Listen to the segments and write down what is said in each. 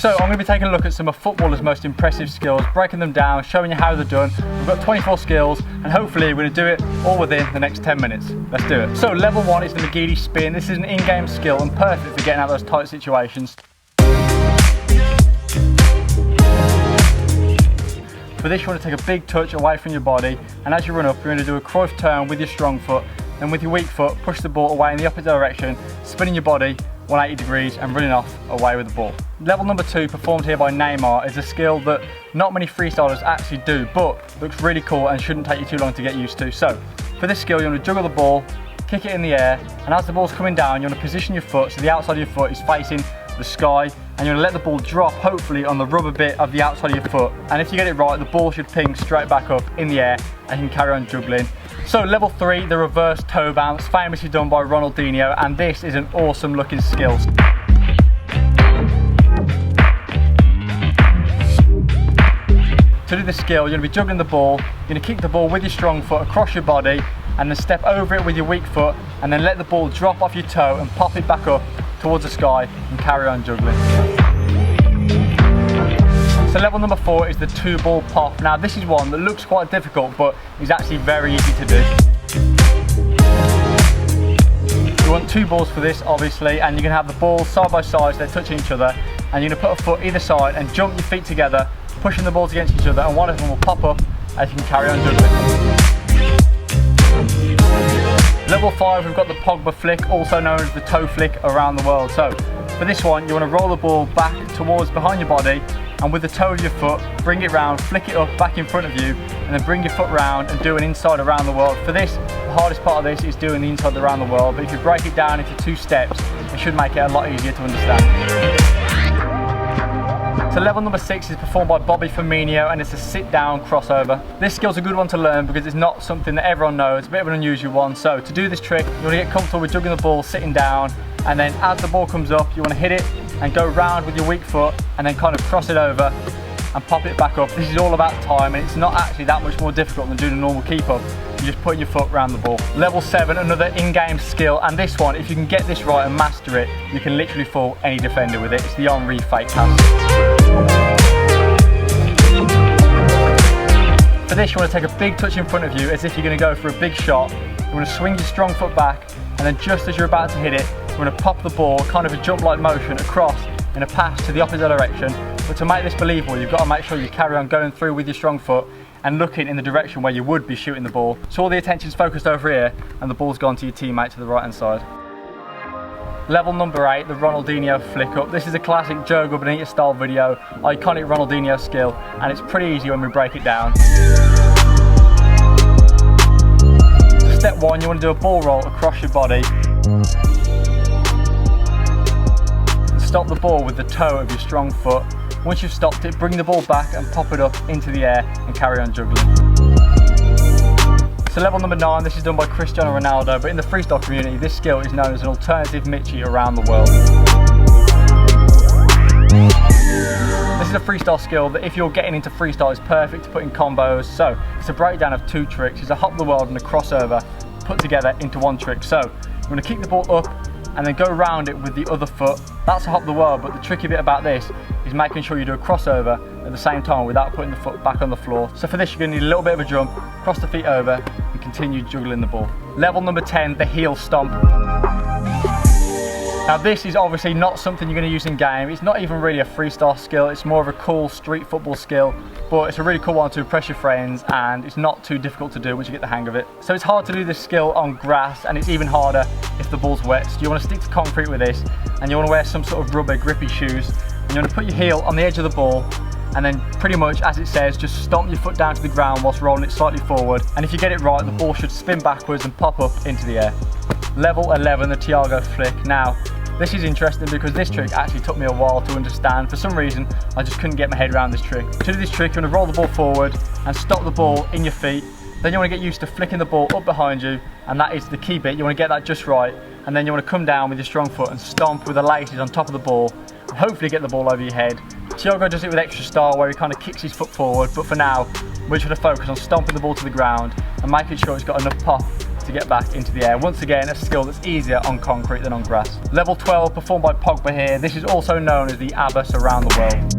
So I'm going to be taking a look at some of footballers' most impressive skills, breaking them down, showing you how they're done. We've got 24 skills and hopefully we're going to do it all within the next 10 minutes. Let's do it. So level 1 is the McGeady spin. This is an in-game skill and perfect for getting out of those tight situations. For this you want to take a big touch away from your body, and as you run up you're going to do a Cruyff turn with your strong foot, and with your weak foot push the ball away in the opposite direction, spinning your body 180 degrees and running off away with the ball. Level number 2, performed here by Neymar, is a skill that not many freestylers actually do, but looks really cool and shouldn't take you too long to get used to. So for this skill you want to juggle the ball, kick it in the air, and as the ball's coming down you want to position your foot so the outside of your foot is facing the sky, and you're going to let the ball drop hopefully on the rubber bit of the outside of your foot, and if you get it right the ball should ping straight back up in the air and you can carry on juggling. So level 3, the reverse toe bounce, famously done by Ronaldinho, and this is an awesome looking skill. To do this skill you're going to be juggling the ball, you're going to kick the ball with your strong foot across your body and then step over it with your weak foot and then let the ball drop off your toe and pop it back up towards the sky and carry on juggling. So level number 4 is the 2-ball pop. Now this is one that looks quite difficult but is actually very easy to do. You want 2 balls for this obviously, and you're going to have the balls side by side so they're touching each other, and you're going to put a foot either side and jump your feet together, pushing the balls against each other, and one of them will pop up and you can carry on juggling. Level 5, we've got the Pogba flick, also known as the toe flick around the world. So for this one you want to roll the ball back towards behind your body, and with the toe of your foot bring it round, flick it up back in front of you, and then bring your foot round and do an inside around the world. For this, the hardest part of this is doing the inside around the world, but if you break it down into 2 steps it should make it a lot easier to understand. So level number 6 is performed by Bobby Firmino, and it's a sit down crossover. This skill's a good one to learn because it's not something that everyone knows, it's a bit of an unusual one. So to do this trick you want to get comfortable with juggling the ball sitting down, and then as the ball comes up you want to hit it and go round with your weak foot and then kind of cross it over and pop it back up. This is all about time and it's not actually that much more difficult than doing a normal keep up. You're just putting your foot around the ball. Level 7, another in-game skill, and this one, if you can get this right and master it, you can literally fool any defender with it. It's the Henry fake pass. For this you want to take a big touch in front of you as if you're going to go for a big shot. You want to swing your strong foot back, and then just as you're about to hit it you want to pop the ball, kind of a jump like motion, across in a pass to the opposite direction. But to make this believable you've got to make sure you carry on going through with your strong foot and looking in the direction where you would be shooting the ball. So all the attention's focused over here and the ball's gone to your teammate to the right hand side. Level number 8, the Ronaldinho flick up. This is a classic Joe Gubernita style video, iconic Ronaldinho skill, and it's pretty easy when we break it down. So step 1, you want to do a ball roll across your body. Stop the ball with the toe of your strong foot. Once you've stopped it, bring the ball back and pop it up into the air and carry on juggling. So level number 9, this is done by Cristiano Ronaldo, but in the freestyle community this skill is known as an alternative Michi around the world. This is a freestyle skill that if you're getting into freestyle is perfect to put in combos. So it's a breakdown of 2 tricks. It's a hop the world and a crossover put together into 1 trick. So you want to kick the ball up and then go around it with the other foot. That's a hop the world, but the tricky bit about this is making sure you do a crossover at the same time without putting the foot back on the floor. So for this you're going to need a little bit of a jump, cross the feet over and continue juggling the ball. Level number 10, the heel stomp. Now this is obviously not something you're going to use in game. It's not even really a freestyle skill, it's more of a cool street football skill, but it's a really cool one to impress your friends and it's not too difficult to do once you get the hang of it. So it's hard to do this skill on grass, and it's even harder if the ball's wet. So you want to stick to concrete with this, and you want to wear some sort of rubber grippy shoes, and you want to put your heel on the edge of the ball and then pretty much as it says just stomp your foot down to the ground whilst rolling it slightly forward, and if you get it right the ball should spin backwards and pop up into the air. Level 11, the Thiago flick. Now this is interesting because this trick actually took me a while to understand. For some reason I just couldn't get my head around this trick. To do this trick you want to roll the ball forward and stop the ball in your feet. Then you want to get used to flicking the ball up behind you, and that is the key bit. You want to get that just right, and then you want to come down with your strong foot and stomp with the laces on top of the ball and hopefully get the ball over your head. Thiago does it with extra style where he kind of kicks his foot forward, but for now we're just going to focus on stomping the ball to the ground and making sure it's got enough pop to get back into the air. Once again, a skill that's easier on concrete than on grass. Level 12, performed by Pogba here. This is also known as the Abbas around the world.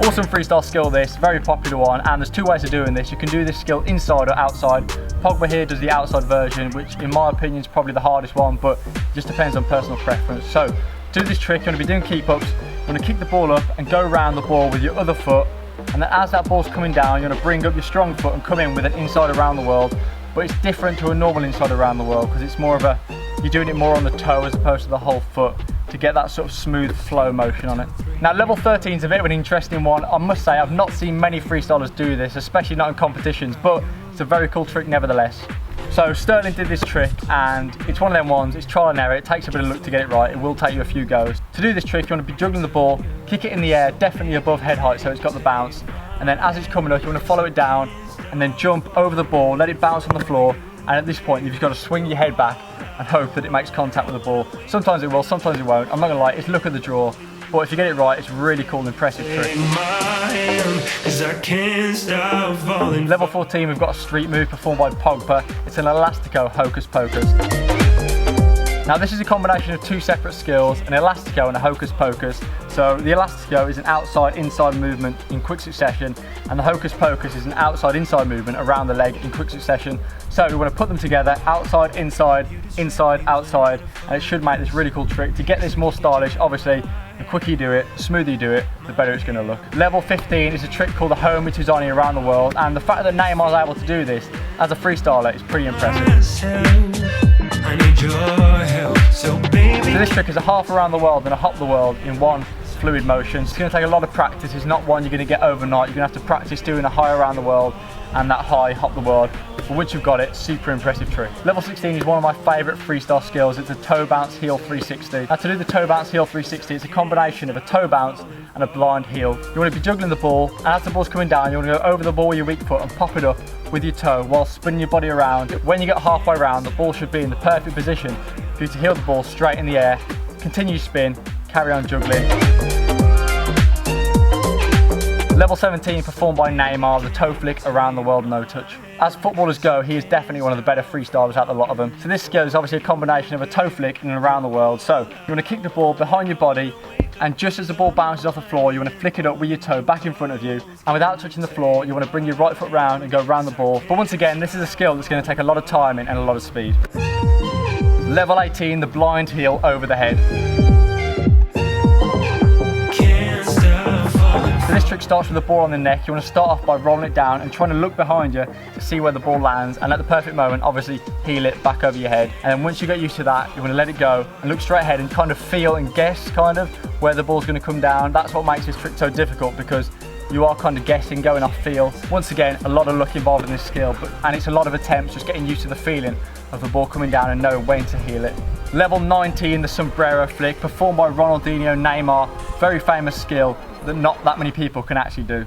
Awesome freestyle skill this, very popular one, and there's two ways of doing this. You can do this skill inside or outside. Pogba here does the outside version, which in my opinion is probably the hardest one, but it just depends on personal preference. So to do this trick, you're going to be doing keep-ups. You're going to kick the ball up and go around the ball with your other foot, and then as that ball's coming down, you're going to bring up your strong foot and come in with an inside around the world. But it's different to a normal inside around the world because it's more of a, you're doing it more on the toe as opposed to the whole foot to get that sort of smooth flow motion on it. Now level 13 is a bit of an interesting one. I must say I've not seen many freestylers do this, especially not in competitions, but it's a very cool trick nevertheless. So Sterling did this trick and it's one of them ones, it's trial and error, it takes a bit of luck to get it right, it will take you a few goes. To do this trick you want to be juggling the ball, kick it in the air, definitely above head height so it's got the bounce, and then as it's coming up you want to follow it down and then jump over the ball, let it bounce on the floor, and at this point you've just got to swing your head back and hope that it makes contact with the ball. Sometimes it will, sometimes it won't. I'm not gonna lie, it's luck of the draw, but if you get it right, it's a really cool and impressive trick. Level 14, we've got a street move performed by Pogba. It's an elastico hocus pocus. Now this is a combination of two separate skills, an elastico and a hocus pocus. So the elastico is an outside-inside movement in quick succession, and the hocus pocus is an outside-inside movement around the leg in quick succession. So we want to put them together, outside, inside, inside, outside, and it should make this really cool trick. To get this more stylish, obviously, the quicker you do it, the smoother you do it, the better it's going to look. Level 15 is a trick called the Homie Tuzani around the world, and the fact that Neymar is able to do this as a freestyler is pretty impressive. I need your help, so this trick is a half around the world and a hop the world in one fluid motion. It's going to take a lot of practice. It's not one you're going to get overnight. You're going to have to practice doing a high around the world and that high hop the world. But once you've got it, super impressive trick. Level 16 is one of my favourite freestyle skills. It's a toe bounce heel 360. Now to do the toe bounce heel 360, it's a combination of a toe bounce and a blind heel. You want to be juggling the ball, and as the ball's coming down, you want to go over the ball with your weak foot and pop it up with your toe while spinning your body around. When you get halfway around, the ball should be in the perfect position for you to heel the ball straight in the air. Continue spin, carry on juggling. Level 17, performed by Neymar, the toe flick around the world no touch. As footballers go, he is definitely one of the better freestylers out of a lot of them. So this skill is obviously a combination of a toe flick and around the world. So you want to kick the ball behind your body, and just as the ball bounces off the floor, you want to flick it up with your toe back in front of you, and without touching the floor, you want to bring your right foot round and go around the ball. But once again, this is a skill that's going to take a lot of timing and a lot of speed. Level 18, the blind heel over the head. So this trick starts with the ball on the neck. You want to start off by rolling it down and trying to look behind you to see where the ball lands, and at the perfect moment, obviously, heel it back over your head. And then once you get used to that, you want to let it go and look straight ahead and kind of feel and guess kind of where the ball's going to come down. That's what makes this trick so difficult, because you are kind of guessing, going off feel. Once again, a lot of luck involved in this skill, and it's a lot of attempts just getting used to the feeling of the ball coming down and knowing when to heel it. Level 19, the sombrero flick, performed by Ronaldinho, Neymar. Very famous skill that not that many people can actually do.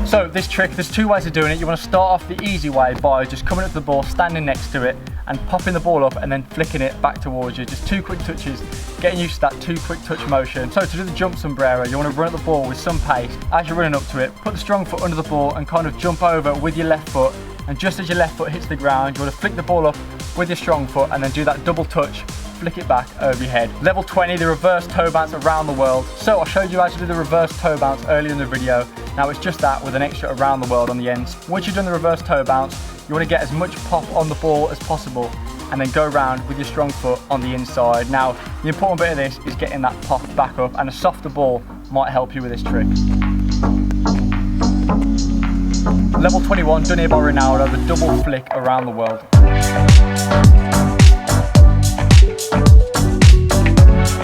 So this trick, there's two ways of doing it. You want to start off the easy way by just coming up to the ball, standing next to it, and popping the ball up and then flicking it back towards you. Just 2 quick touches, getting used to that 2 quick touch motion. So to do the jump sombrero, you want to run at the ball with some pace. As you're running up to it, put the strong foot under the ball and kind of jump over with your left foot. And just as your left foot hits the ground, you want to flick the ball up with your strong foot and then do that double touch, flick it back over your head. Level 20, the reverse toe bounce around the world. So I showed you how to do the reverse toe bounce earlier in the video. Now it's just that with an extra around the world on the ends. Once you've done the reverse toe bounce, you want to get as much pop on the ball as possible and then go around with your strong foot on the inside. Now the important bit of this is getting that pop back up, and a softer ball might help you with this trick. Level 21, done here by Ronaldo, the double flick around the world.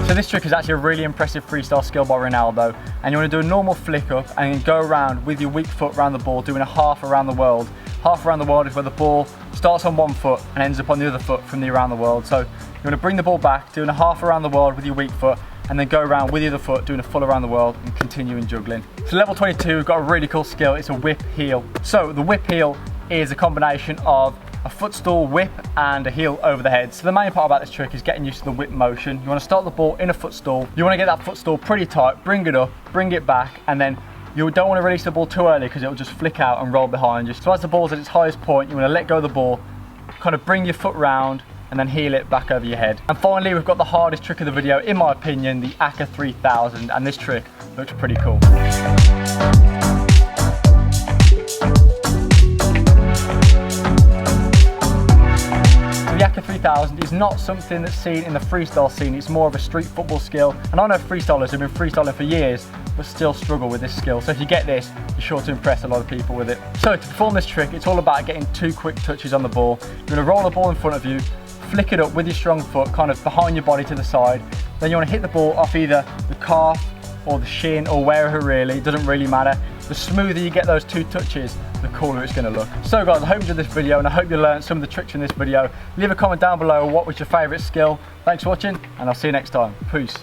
So this trick is actually a really impressive freestyle skill by Ronaldo, and you want to do a normal flick up and then go around with your weak foot around the ball, doing a half around the world. Half around the world is where the ball starts on one foot and ends up on the other foot from the around the world. So you want to bring the ball back, doing a half around the world with your weak foot, and then go around with the other foot, doing a full around the world and continuing juggling. So level 22, we've got a really cool skill. It's a whip heel. So the whip heel is a combination of a footstool, whip, and a heel over the head. So the main part about this trick is getting used to the whip motion. You want to start the ball in a footstool. You want to get that footstool pretty tight, bring it up, bring it back, and then you don't want to release the ball too early because it'll just flick out and roll behind you. So as the ball's at its highest point, you want to let go of the ball, kind of bring your foot round, and then heel it back over your head. And finally, we've got the hardest trick of the video, in my opinion, the Aka 3000, and this trick looks pretty cool. The Aka 3000 is not something that's seen in the freestyle scene, it's more of a street football skill. And I know freestylers who've been freestyling for years but still struggle with this skill. So if you get this, you're sure to impress a lot of people with it. So to perform this trick, it's all about getting 2 quick touches on the ball. You're gonna roll the ball in front of you, flick it up with your strong foot, kind of behind your body to the side. Then you wanna hit the ball off either the calf or the shin or wherever really, it doesn't really matter. The smoother you get those 2 touches, the cooler it's gonna look. So guys, I hope you enjoyed this video and I hope you learned some of the tricks in this video. Leave a comment down below what was your favorite skill. Thanks for watching and I'll see you next time. Peace.